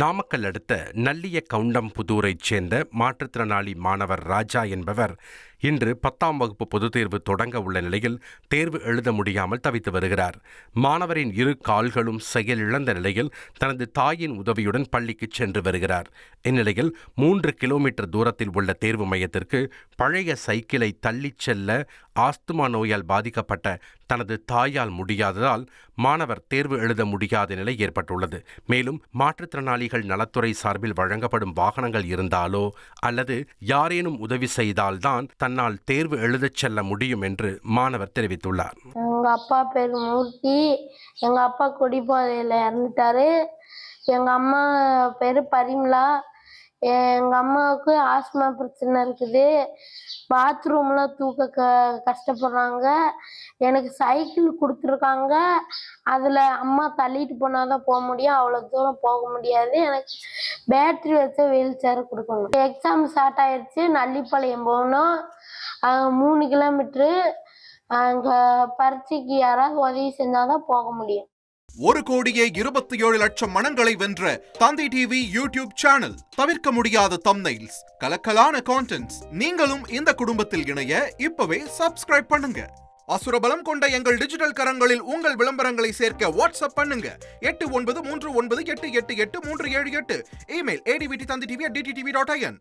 நாமக்கல் அடுத்த நல்லிய கவுண்டம்புதூரைச் சேர்ந்த மாற்றுத்திறனாளி மாணவர் ராஜா என்பவர் இன்று 10ஆம் வகுப்பு பொதுத் தேர்வு தொடங்க உள்ள நிலையில் தேர்வு எழுத முடியாமல் தவித்து வருகிறார். மாணவரின் இரு கால்களும் செயலிழந்த நிலையில் தனது தாயின் உதவியுடன் பள்ளிக்கு சென்று வருகிறார். இந்நிலையில் 3 கிலோமீட்டர் தூரத்தில் உள்ள தேர்வு மையத்திற்கு பழைய சைக்கிளை தள்ளிச் செல்ல ஆஸ்துமா நோயால் பாதிக்கப்பட்ட தனது தாயால் முடியாததால் மாணவர் தேர்வு எழுத முடியாத நிலை ஏற்பட்டுள்ளது. மேலும் மாற்றுத்திறனாளிகள் நலத்துறை சார்பில் வழங்கப்படும் வாகனங்கள் இருந்தாலோ அல்லது யாரேனும் உதவி செய்தால்தான் தன்னால் தேர்வு எழுதச் செல்ல முடியும் என்று மாணவர் தெரிவித்துள்ளார். எங்க அப்பா பேர் மூர்த்தி. எங்க அப்பா குடிபோதையில இறந்துட்டாரு. எங்க அம்மா பேரு பரிமலா. எங்க அம்மாவுக்கு ஆஸ்மா பிரச்சனை இருக்குது. பாத்ரூம்ல தூக்க கஷ்டப்படுறாங்க. எனக்கு சைக்கிள் கொடுத்துருக்காங்க. அதுல அம்மா தள்ளிட்டு போனாதான் போக முடியும். அவ்வளவு தூரம் போக முடியாது. எனக்கு பேட்டரி வச்ச வீல் சேர் கொடுக்கணும். எக்ஸாம் ஸ்டார்ட் ஆயிடுச்சு. நல்லிப்பாளையம் போகணும். 3 கிலோமீட்டரு. அங்க பரீட்சைக்கு யாராவது உதவி செஞ்சாதான் போக முடியும். 1,27,00,000 மனங்களை வென்ற தந்தி டிவி யூடியூப் சேனல். தவிர்க்க முடியாத தம்ப்நெயில்ஸ், கலக்கலான கான்டென்ட்ஸ். நீங்களும் இந்த குடும்பத்தில் இணைய இப்பவே சப்ஸ்கிரைப் பண்ணுங்க. அசுரபலம் கொண்ட எங்கள் டிஜிட்டல் கரங்களில் உங்கள் விளம்பரங்களை சேர்க்க வாட்ஸ்அப் பண்ணுங்க. 8939888378. Email advtthanditv@dttv.in.